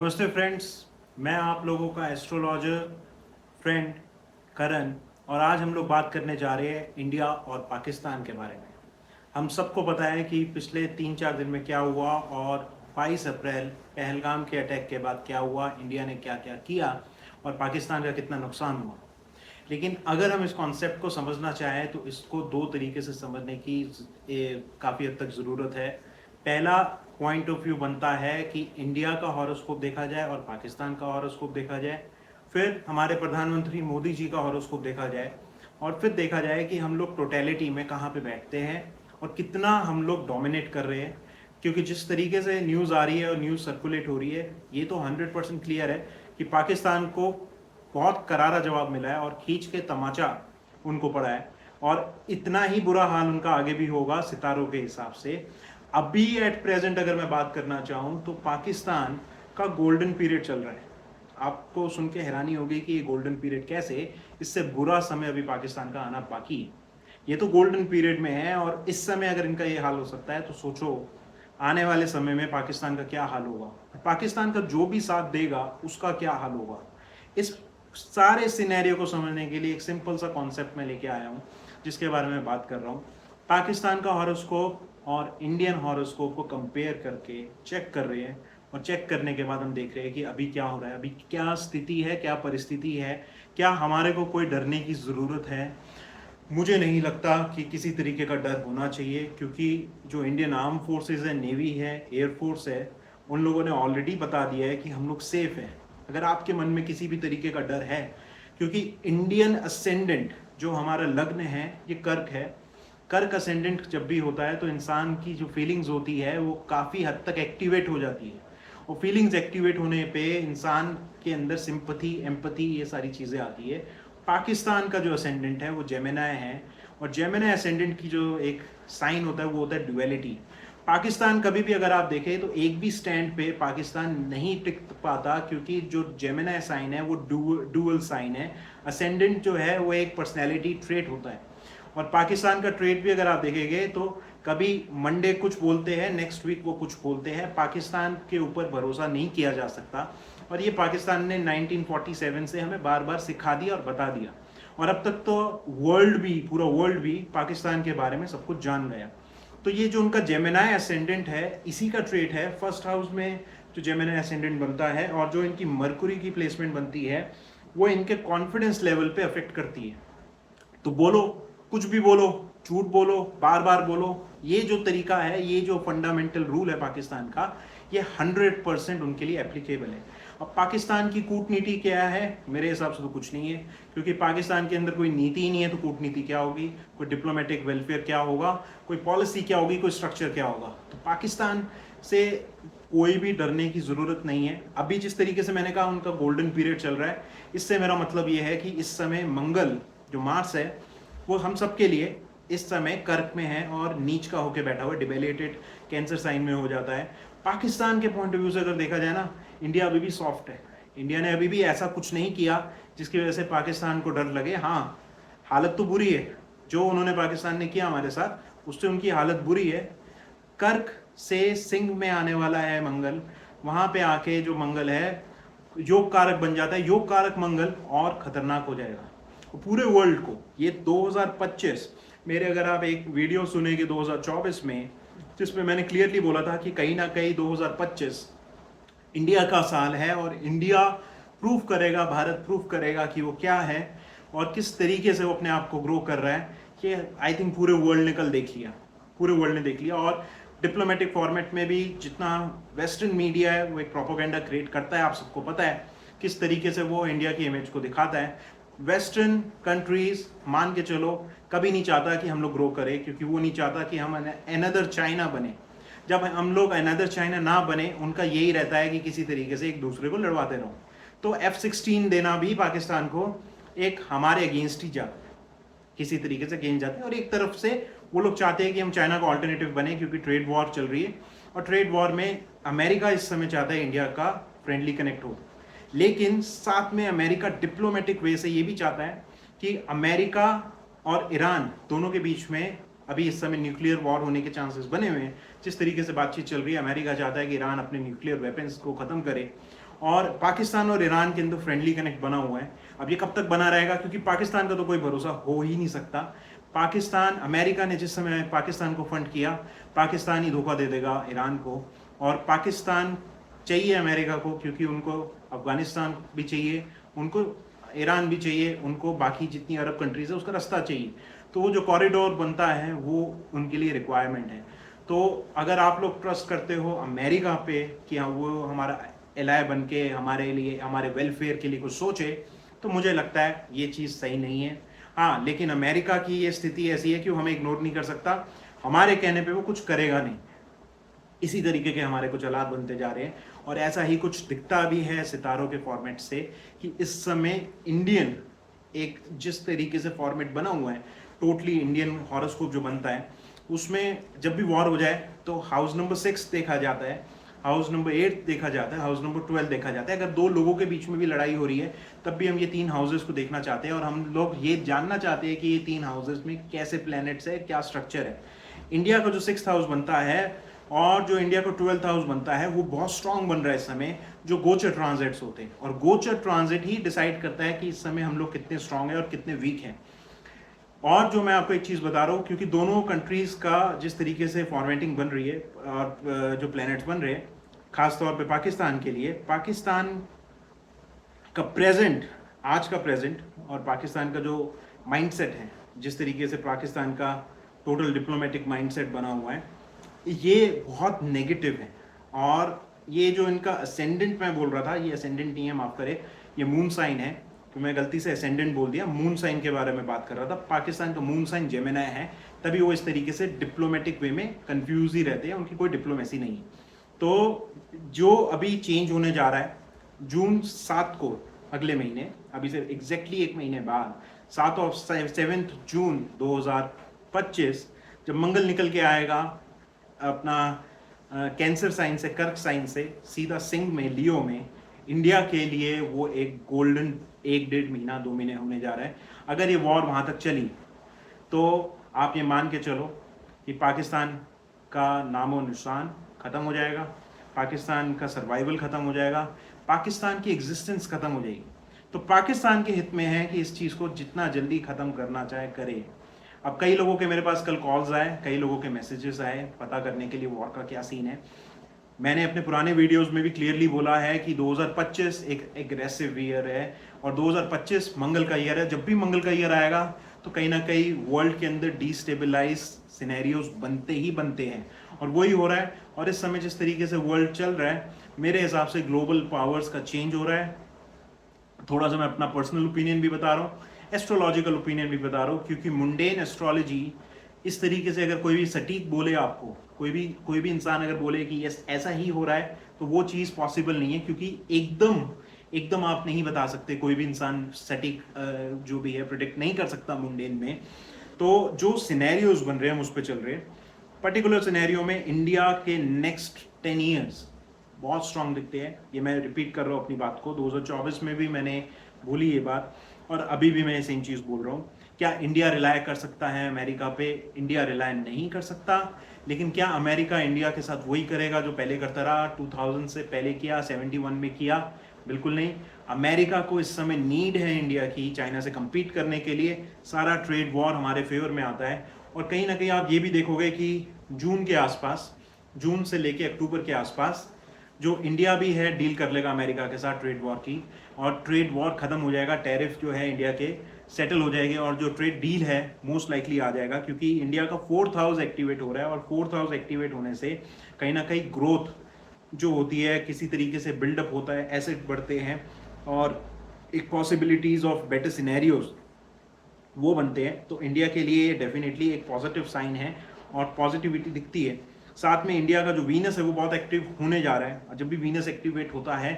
नमस्ते फ्रेंड्स। मैं आप लोगों का एस्ट्रोलॉजर फ्रेंड करण। और आज हम लोग बात करने जा रहे हैं इंडिया और पाकिस्तान के बारे में। हम सबको पता है कि पिछले 3-4 दिन में क्या हुआ और 22 अप्रैल पहलगाम के अटैक के बाद क्या हुआ, इंडिया ने क्या क्या किया और पाकिस्तान का कितना नुकसान हुआ। लेकिन अगर हम इस कॉन्सेप्ट को समझना चाहें तो इसको दो तरीके से समझने की काफ़ी हद तक ज़रूरत है। पहला पॉइंट ऑफ व्यू बनता है कि इंडिया का हॉरोस्कोप देखा जाए और पाकिस्तान का हॉरोस्कोप देखा जाए, फिर हमारे प्रधानमंत्री मोदी जी का हॉरोस्कोप देखा जाए और फिर देखा जाए कि हम लोग टोटलिटी में कहाँ पे बैठते हैं और कितना हम लोग डोमिनेट कर रहे हैं। क्योंकि जिस तरीके से न्यूज़ आ रही है और न्यूज़ सर्कुलेट हो रही है, ये तो 100% क्लियर है कि पाकिस्तान को बहुत करारा जवाब मिला है और खींच के तमाचा उनको पड़ा है और इतना ही बुरा हाल उनका आगे भी होगा सितारों के हिसाब से। अभी एट प्रेजेंट अगर मैं बात करना चाहूँ तो पाकिस्तान का गोल्डन पीरियड चल रहा है। आपको सुन के हैरानी होगी कि ये गोल्डन पीरियड कैसे, इससे बुरा समय अभी पाकिस्तान का आना बाकी है। ये तो गोल्डन पीरियड में है और इस समय अगर इनका ये हाल हो सकता है तो सोचो आने वाले समय में पाकिस्तान का क्या हाल होगा, पाकिस्तान का जो भी साथ देगा उसका क्या हाल होगा। इस सारे सिनेरियो को समझने के लिए एक सिंपल सा कॉन्सेप्ट में लेके आया हूँ जिसके बारे में बात कर रहा हूँ। पाकिस्तान का हॉरोस्कोप और इंडियन हॉरोस्कोप को कंपेयर करके चेक कर रहे हैं और चेक करने के बाद हम देख रहे हैं कि अभी क्या हो रहा है, अभी क्या स्थिति है, क्या परिस्थिति है, क्या हमारे को कोई डरने की ज़रूरत है। मुझे नहीं लगता कि किसी तरीके का डर होना चाहिए, क्योंकि जो इंडियन आर्म फोर्सेस है, नेवी है, एयरफोर्स है, उन लोगों ने ऑलरेडी बता दिया है कि हम लोग सेफ हैं। अगर आपके मन में किसी भी तरीके का डर है, क्योंकि इंडियन असेंडेंट जो हमारा लग्न है ये कर्क है। कर्क असेंडेंट जब भी होता है तो इंसान की जो फीलिंग्स होती है वो काफ़ी हद तक एक्टिवेट हो जाती है और फीलिंग्स एक्टिवेट होने पे इंसान के अंदर सिंपथी, एम्पथी, ये सारी चीज़ें आती है। पाकिस्तान का जो असेंडेंट है वो जेमिनाई है और जेमिनाई असेंडेंट की जो एक साइन होता है वो होता है ड्यूअलिटी। पाकिस्तान कभी भी अगर आप देखें तो एक भी स्टैंड पे पाकिस्तान नहीं टिक पाता, क्योंकि जो जेमिनाई साइन है वो डुअल साइन है। असेंडेंट जो है वो एक पर्सनैलिटी ट्रेट होता है और पाकिस्तान का ट्रेड भी अगर आप देखेंगे तो कभी मंडे कुछ बोलते हैं, नेक्स्ट वीक वो कुछ बोलते हैं। पाकिस्तान के ऊपर भरोसा नहीं किया जा सकता और ये पाकिस्तान ने 1947 से हमें बार बार सिखा दिया और बता दिया और अब तक तो वर्ल्ड भी, पूरा वर्ल्ड भी पाकिस्तान के बारे में सब कुछ जान गया। तो ये जो उनका जेमिनाई असेंडेंट है इसी का ट्रेट है। फर्स्ट हाउस में जो जेमिनाई असेंडेंट बनता है और जो इनकी मरकुरी की प्लेसमेंट बनती है वो इनके कॉन्फिडेंस लेवल पे अफेक्ट करती है। तो बोलो, कुछ भी बोलो, झूठ बोलो, बार बार बोलो, ये जो तरीका है, ये जो फंडामेंटल रूल है पाकिस्तान का, ये 100% उनके लिए एप्लीकेबल है। अब पाकिस्तान की कूटनीति क्या है? मेरे हिसाब से तो कुछ नहीं है, क्योंकि पाकिस्तान के अंदर कोई नीति ही नहीं है तो कूटनीति क्या होगी, कोई डिप्लोमेटिक वेलफेयर क्या होगा, कोई पॉलिसी क्या होगी, कोई स्ट्रक्चर क्या होगा। तो पाकिस्तान से कोई भी डरने की ज़रूरत नहीं है। अभी जिस तरीके से मैंने कहा उनका गोल्डन पीरियड चल रहा है, इससे मेरा मतलब ये है कि इस समय मंगल जो मार्स है वो हम सब के लिए इस समय कर्क में है और नीच का होकर बैठा हुआ, डिबेलेटेड कैंसर साइन में हो जाता है। पाकिस्तान के पॉइंट ऑफ व्यू से अगर देखा जाए ना, इंडिया अभी भी सॉफ्ट है। इंडिया ने अभी भी ऐसा कुछ नहीं किया जिसकी वजह से पाकिस्तान को डर लगे। हाँ, हालत तो बुरी है, जो उन्होंने पाकिस्तान ने किया हमारे साथ उससे उनकी हालत बुरी है। कर्क से सिंह में आने वाला है मंगल, वहां पे आके जो मंगल है योग कारक बन जाता है। योग कारक मंगल और खतरनाक हो जाएगा पूरे वर्ल्ड को। ये 2025 मेरे, अगर आप एक वीडियो सुनेंगे 2024 में जिसमें मैंने क्लियरली बोला था कि कहीं ना कहीं 2025 इंडिया का साल है और इंडिया प्रूफ करेगा, भारत प्रूफ करेगा कि वो क्या है और किस तरीके से वो अपने आप को ग्रो कर रहा है। ये आई थिंक पूरे वर्ल्ड ने कल देख लिया, पूरे वर्ल्ड ने देख लिया। और डिप्लोमेटिक फॉर्मेट में भी जितना वेस्टर्न मीडिया है वो एक प्रोपोगेंडा क्रिएट करता है, आप सबको पता है किस तरीके से वो इंडिया की इमेज को दिखाता है। वेस्टर्न कंट्रीज मान के चलो कभी नहीं चाहता कि हम लोग ग्रो करें, क्योंकि वो नहीं चाहता कि हम अनदर चाइना बने। जब हम लोग अनदर चाइना ना बने, उनका यही रहता है कि किसी तरीके से एक दूसरे को लड़वाते रहो। तो F-16 देना भी पाकिस्तान को एक हमारे अगेंस्ट ही जाता है, किसी तरीके से अगेंस्ट जाते हैं। और एक तरफ से वो लोग चाहते हैं कि हम चाइना का ऑल्टरनेटिव बने, क्योंकि ट्रेड वॉर चल रही है और ट्रेड वॉर में अमेरिका इस समय चाहता है इंडिया का फ्रेंडली कनेक्ट हो। लेकिन साथ में अमेरिका डिप्लोमेटिक वे से ये भी चाहता है कि अमेरिका और ईरान दोनों के बीच में अभी इस समय न्यूक्लियर वॉर होने के चांसेस बने हुए हैं। जिस तरीके से बातचीत चल रही है, अमेरिका चाहता है कि ईरान अपने न्यूक्लियर वेपन्स को ख़त्म करे और पाकिस्तान और ईरान के अंदर फ्रेंडली कनेक्ट बना हुआ है। अब ये कब तक बना रहेगा, क्योंकि पाकिस्तान का तो कोई भरोसा हो ही नहीं सकता। पाकिस्तान, अमेरिका ने जिस समय पाकिस्तान को फंड किया, पाकिस्तान ही धोखा दे देगा ईरान को। और पाकिस्तान चाहिए अमेरिका को, क्योंकि उनको अफगानिस्तान भी चाहिए, उनको ईरान भी चाहिए, उनको बाकी जितनी अरब कंट्रीज है उसका रास्ता चाहिए। तो वो जो कॉरिडोर बनता है वो उनके लिए रिक्वायरमेंट है। तो अगर आप लोग ट्रस्ट करते हो अमेरिका पे कि हाँ वो हमारा एलाय बन के हमारे लिए, हमारे वेलफेयर के लिए कुछ सोचे, तो मुझे लगता है ये चीज़ सही नहीं है। हाँ, लेकिन अमेरिका की ये स्थिति ऐसी है कि वो हमें इग्नोर नहीं कर सकता, हमारे कहने पे वो कुछ करेगा नहीं। इसी तरीके के हमारे कुछ हालात बनते जा रहे हैं, और ऐसा ही कुछ दिखता भी है सितारों के फॉर्मेट से कि इस समय इंडियन एक जिस तरीके से फॉर्मेट बना हुआ है, टोटली इंडियन हॉरोस्कोप जो बनता है, उसमें जब भी वॉर हो जाए तो हाउस नंबर 6 देखा जाता है, हाउस नंबर 8 देखा जाता है, हाउस नंबर 12 देखा जाता है। अगर दो लोगों के बीच में भी लड़ाई हो रही है तब भी हम ये 3 हाउसेस को देखना चाहते हैं, और हम लोग ये जानना चाहते हैं कि ये 3 हाउसेस में कैसे प्लैनेट्स है, क्या स्ट्रक्चर है। इंडिया का जो 6th हाउस बनता है और जो इंडिया का 12th हाउस बनता है वो बहुत स्ट्रांग बन रहा है इस समय, जो गोचर ट्रांजिट्स होते हैं, और गोचर ट्रांजिट ही डिसाइड करता है कि इस समय हम लोग कितने स्ट्रांग हैं और कितने वीक हैं। और जो मैं आपको एक चीज़ बता रहा हूँ, क्योंकि दोनों कंट्रीज़ का जिस तरीके से फॉर्मेटिंग बन रही है और जो प्लैनेट्स बन रहे हैं, खासतौर पे पाकिस्तान के लिए, पाकिस्तान का प्रेजेंट, आज का प्रेजेंट और पाकिस्तान का जो माइंडसेट है, जिस तरीके से पाकिस्तान का टोटल डिप्लोमेटिक माइंडसेट बना हुआ है, ये बहुत नेगेटिव है। और ये जो इनका असेंडेंट मैं बोल रहा था, ये असेंडेंट नहीं है, माफ़ करें, ये मून साइन है, तो मैं गलती से असेंडेंट बोल दिया, मून साइन के बारे में बात कर रहा था। पाकिस्तान का मून साइन जेमिनी है, तभी वो इस तरीके से डिप्लोमेटिक वे में कंफ्यूज ही रहते हैं, उनकी कोई डिप्लोमेसी नहीं है। तो जो अभी चेंज होने जा रहा है जून 7 को, अगले महीने, अभी से एग्जैक्टली 1 महीने बाद, 7 जून 2025, जब मंगल निकल के आएगा अपना कैंसर साइन से, कर्क साइन से सीधा सिंह में, लियो में, इंडिया के लिए वो एक गोल्डन 1-1.5 महीना 2 महीने होने जा रहा है। अगर ये वॉर वहाँ तक चली तो आप ये मान के चलो कि पाकिस्तान का नामो निशान ख़त्म हो जाएगा, पाकिस्तान का सर्वाइवल ख़त्म हो जाएगा, पाकिस्तान की एग्जिस्टेंस ख़त्म हो जाएगी। तो पाकिस्तान के हित में है कि इस चीज़ को जितना जल्दी ख़त्म करना चाहे करे। अब कई लोगों के मेरे पास कल कॉल्स आए, कई लोगों के मैसेजेस आए पता करने के लिए वॉर का क्या सीन है। मैंने अपने पुराने वीडियोस में भी क्लियरली बोला है कि 2025 एक एग्रेसिव ईयर है, और 2025 मंगल का ईयर है। जब भी मंगल का ईयर आएगा तो कहीं ना कहीं वर्ल्ड के अंदर डिस्टेबलाइज सिनेरियोज बनते ही बनते हैं, और वही हो रहा है। और इस समय जिस तरीके से वर्ल्ड चल रहा है, मेरे हिसाब से ग्लोबल पावर्स का चेंज हो रहा है। थोड़ा सा मैं अपना पर्सनल ओपिनियन भी बता रहा हूँ, एस्ट्रोलॉजिकल ओपिनियन भी बता रहा हूँ, क्योंकि मुंडेन एस्ट्रोलॉजी इस तरीके से अगर कोई भी सटीक बोले आपको, कोई भी इंसान अगर बोले कि यस ऐसा ही हो रहा है, तो वो चीज़ पॉसिबल नहीं है, क्योंकि एकदम आप नहीं बता सकते, कोई भी इंसान सटीक जो भी है प्रिडिक्ट नहीं कर सकता मुंडेन में। तो जो सिनेरियोज बन रहे हैं हम उस पर चल रहे हैं। पर्टिकुलर सिनेरियो में इंडिया के नेक्स्ट 10 ईयर्स बहुत स्ट्रांग दिखते हैं। ये मैं रिपीट कर रहा हूँ अपनी बात को, 2024 में भी मैंने बोली ये बात, और अभी भी मैं सेम चीज़ बोल रहा हूँ। क्या इंडिया रिलाय कर सकता है अमेरिका पे? इंडिया रिलाय नहीं कर सकता। लेकिन क्या अमेरिका इंडिया के साथ वही करेगा जो पहले करता रहा, 2000 से पहले किया, 71 में किया? बिल्कुल नहीं। अमेरिका को इस समय नीड है इंडिया की चाइना से compete करने के लिए। सारा ट्रेड वॉर हमारे फेवर में आता है, और कहीं ना कहीं आप ये भी देखोगे कि जून के आसपास, जून से लेके अक्टूबर के आसपास, जो इंडिया भी है डील कर लेगा अमेरिका के साथ ट्रेड वॉर की, और ट्रेड वॉर खत्म हो जाएगा, टैरिफ जो है इंडिया के सेटल हो जाएंगे, और जो ट्रेड डील है मोस्ट लाइकली आ जाएगा, क्योंकि इंडिया का 4th हाउस एक्टिवेट हो रहा है, और 4th हाउस एक्टिवेट होने से कहीं ना कहीं ग्रोथ जो होती है किसी तरीके से बिल्डअप होता है, एसेट बढ़ते हैं, और एक पॉसिबिलिटीज ऑफ बेटर सिनेरियोज वो बनते हैं। तो इंडिया के लिए डेफिनेटली एक पॉजिटिव साइन है और पॉजिटिविटी दिखती है। साथ में इंडिया का जो वीनस है वो बहुत एक्टिव होने जा रहा है, और जब भी वीनस एक्टिवेट होता है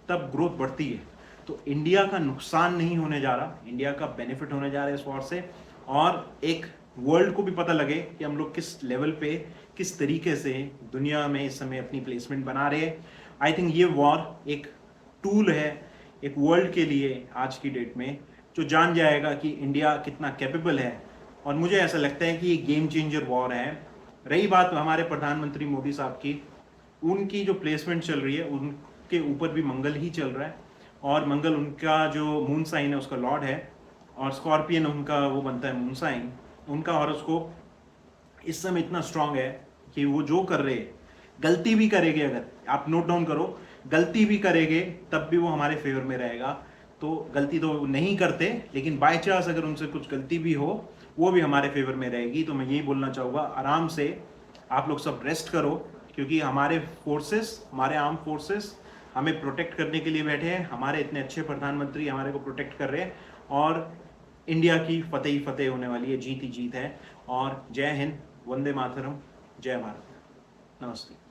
तब ग्रोथ बढ़ती है। तो इंडिया का नुकसान नहीं होने जा रहा, इंडिया का बेनिफिट होने जा रहा है इस वॉर से, और एक वर्ल्ड को भी पता लगे कि हम लोग किस लेवल पे, किस तरीके से दुनिया में इस समय अपनी प्लेसमेंट बना रहे हैं। आई थिंक ये वॉर एक टूल है एक वर्ल्ड के लिए आज की डेट में, जो जान जाएगा कि इंडिया कितना कैपेबल है। और मुझे ऐसा लगता है कि ये गेम चेंजर वॉर है। रही बात हमारे प्रधानमंत्री मोदी साहब की, उनकी जो प्लेसमेंट चल रही है, के ऊपर भी मंगल ही चल रहा है, और मंगल उनका जो मून साइन है उसका लॉर्ड है, और स्कॉर्पियन उनका वो बनता है मून साइन। उनका हॉरोस्कोप इस समय इतना स्ट्रांग है कि वो जो कर रहे हैं, गलती भी करेंगे, अगर आप नोट डाउन करो, गलती भी करेंगे तब भी वो हमारे फेवर में रहेगा। तो गलती तो नहीं करते, लेकिन बाय चांस अगर उनसे कुछ गलती भी हो, वो भी हमारे फेवर में रहेगी। तो मैं यही बोलना चाहूँगा, आराम से आप लोग सब रेस्ट करो, क्योंकि हमारे फोर्सेस, हमारे आर्म फोर्सेस हमें प्रोटेक्ट करने के लिए बैठे हैं। हमारे इतने अच्छे प्रधानमंत्री हमारे को प्रोटेक्ट कर रहे हैं, और इंडिया की फतेह ही फतेह होने वाली है, जीत ही जीत है। और जय हिंद, वंदे मातरम, जय भारत, नमस्ते।